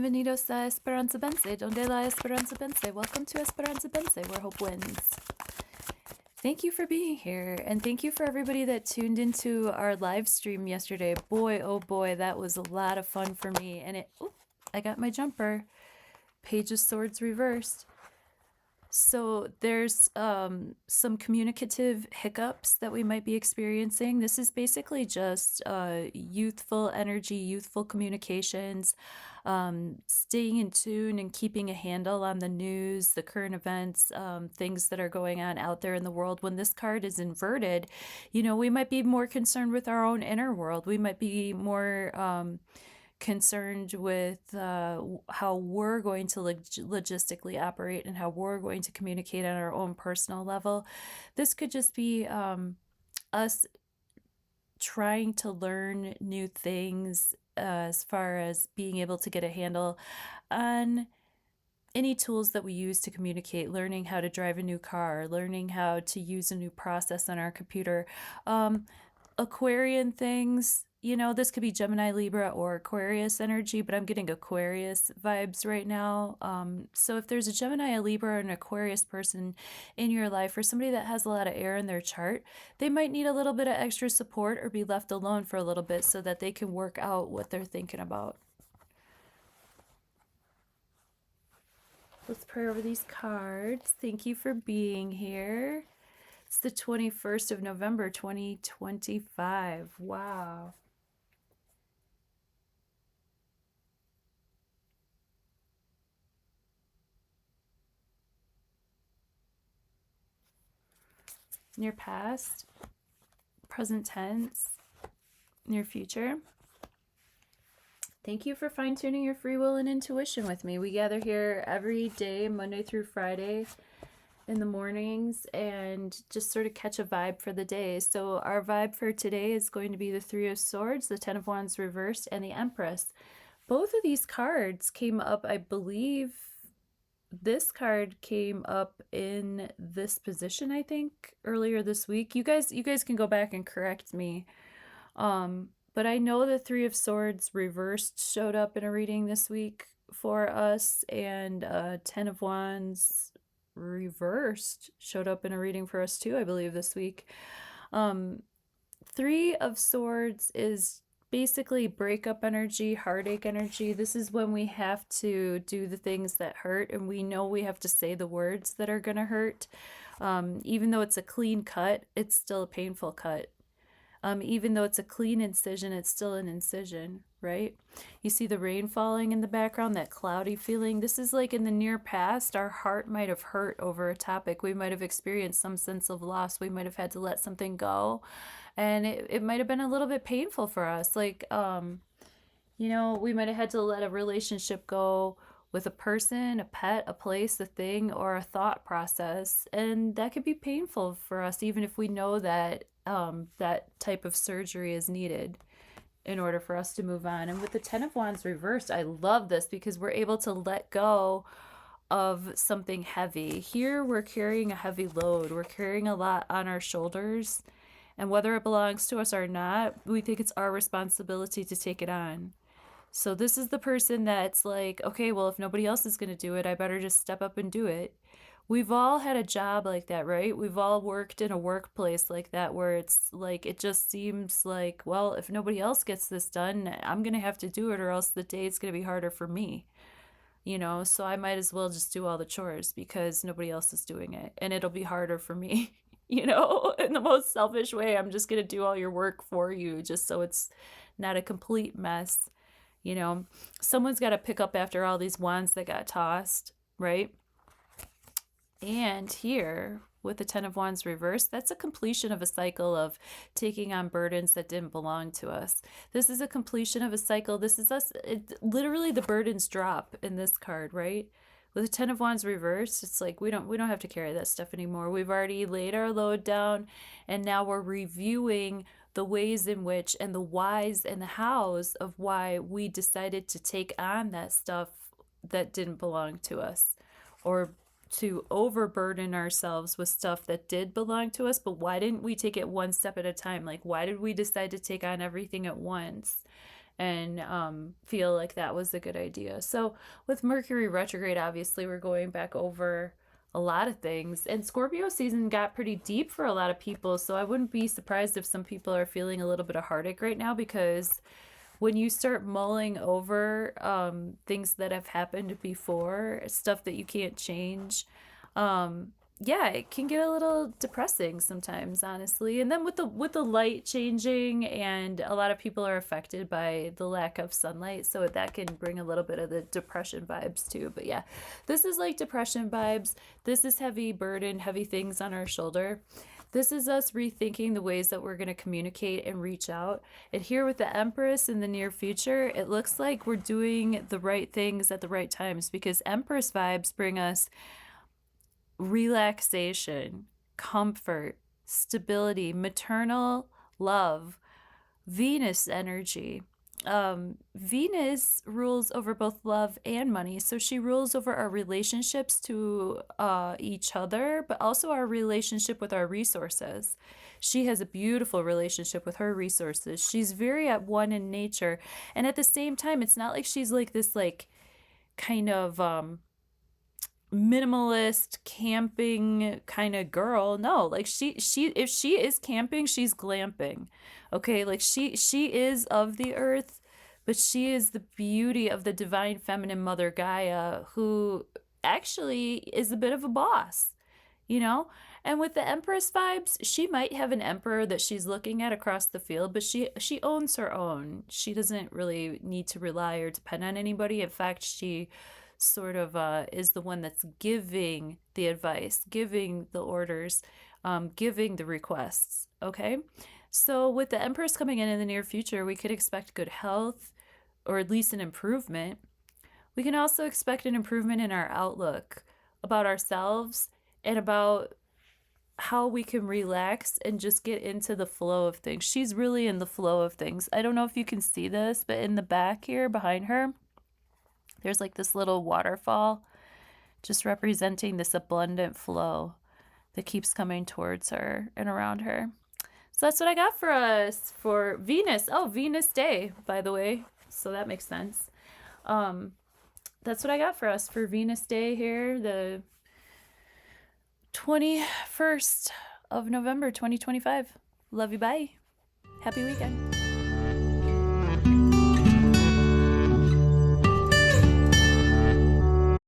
Bienvenidos a Esperanza Bense, donde la Esperanza Bense. Welcome to Esperanza Bense, where hope wins. Thank you for being here, and thank you for everybody that tuned into our live stream yesterday. Boy, oh boy, that was a lot of fun for me. And I got my jumper. Page of Swords reversed. So there's some communicative hiccups that we might be experiencing. This is basically just youthful energy, youthful communications, staying in tune and keeping a handle on the news, the current events, things that are going on out there in the world. When this card is inverted, you know, we might be more concerned with our own inner world. We might be more concerned with how we're going to logistically operate and how we're going to communicate on our own personal level. This could just be us trying to learn new things as far as being able to get a handle on any tools that we use to communicate, learning how to drive a new car, learning how to use a new process on our computer, Aquarian things. You know, this could be Gemini, Libra, or Aquarius energy, but I'm getting Aquarius vibes right now. So if there's a Gemini, a Libra, or an Aquarius person in your life, or somebody that has a lot of air in their chart, they might need a little bit of extra support or be left alone for a little bit so that they can work out what they're thinking about. Let's pray over these cards. Thank you for being here. It's the 21st of November, 2025. Wow. Near past, present tense, near future. Thank you for fine-tuning your free will and intuition with me. We gather here every day, Monday through Friday in the mornings, and just sort of catch a vibe for the day. So our vibe for today is going to be the Three of Swords, the Ten of Wands reversed, and the Empress. Both of these cards came up, I believe, this card came up in this position, I think, earlier this week. You guys can go back and correct me. But I know the Three of Swords reversed showed up in a reading this week for us, and Ten of Wands reversed showed up in a reading for us too, I believe, this week. Three of Swords is basically breakup energy, heartache energy. This is when we have to do the things that hurt, and we know we have to say the words that are going to hurt. Even though it's a clean cut, it's still a painful cut. Even though it's a clean incision, it's still an incision, right? You see the rain falling in the background, that cloudy feeling. This is like in the near past, our heart might have hurt over a topic. We might have experienced some sense of loss. We might have had to let something go. And it might have been a little bit painful for us. Like, you know, we might have had to let a relationship go with a person, a pet, a place, a thing, or a thought process. And that could be painful for us, even if we know that that type of surgery is needed in order for us to move on. And with the Ten of Wands reversed, I love this because we're able to let go of something heavy. Here, we're carrying a heavy load. We're carrying a lot on our shoulders. And whether it belongs to us or not, we think it's our responsibility to take it on. So this is the person that's like, okay, well, if nobody else is going to do it, I better just step up and do it. We've all had a job like that, right? We've all worked in a workplace like that where it's like, it just seems like, well, if nobody else gets this done, I'm going to have to do it, or else the day it's going to be harder for me. You know, so I might as well just do all the chores because nobody else is doing it, and it'll be harder for me. You know, in the most selfish way, I'm just going to do all your work for you just so it's not a complete mess. You know, someone's got to pick up after all these wands that got tossed, right? And here, with the Ten of Wands reversed, that's a completion of a cycle of taking on burdens that didn't belong to us. This is a completion of a cycle. This is us. Literally, the burdens drop in this card, right? With the Ten of Wands reversed, it's like we don't have to carry that stuff anymore. We've already laid our load down, and now we're reviewing the ways in which, and the whys and the hows of why we decided to take on that stuff that didn't belong to us, or to overburden ourselves with stuff that did belong to us. But why didn't we take it one step at a time? Like, why did we decide to take on everything at once? and feel like that was a good idea. So with Mercury retrograde, obviously we're going back over a lot of things, and Scorpio season got pretty deep for a lot of people, so I wouldn't be surprised if some people are feeling a little bit of heartache right now, because when you start mulling over things that have happened before, stuff that you can't change, yeah, it can get a little depressing sometimes, honestly. And then with the light changing, and a lot of people are affected by the lack of sunlight, so that can bring a little bit of the depression vibes too. But yeah, this is like depression vibes. This is heavy burden, heavy things on our shoulder. This is us rethinking the ways that we're going to communicate and reach out. And here with the Empress in the near future, it looks like we're doing the right things at the right times, because Empress vibes bring us relaxation, comfort, stability, maternal love, Venus energy. Venus rules over both love and money, so she rules over our relationships to each other, but also our relationship with our resources. She has a beautiful relationship with her resources. She's very at one in nature, and at the same time, it's not like she's like this like kind of minimalist camping kind of girl. No, like she if she is camping, she's glamping. Okay, like she is of the earth, but she is the beauty of the divine feminine mother Gaia, who actually is a bit of a boss, you know? And with the Empress vibes, she might have an emperor that she's looking at across the field, but she owns her own. She doesn't really need to rely or depend on anybody. In fact, she sort of is the one that's giving the advice, giving the orders, giving the requests. Okay, so with the Empress coming in the near future, we could expect good health, or at least an improvement. We can also expect an improvement in our outlook about ourselves and about how we can relax and just get into the flow of things. She's really in the flow of things. I don't know if you can see this, but in the back here behind her, there's like this little waterfall, just representing this abundant flow that keeps coming towards her and around her. So that's what I got for us for Venus. Oh, Venus Day, by the way. So that makes sense. That's what I got for us for Venus Day here, the 21st of November, 2025. Love you, bye. Happy weekend.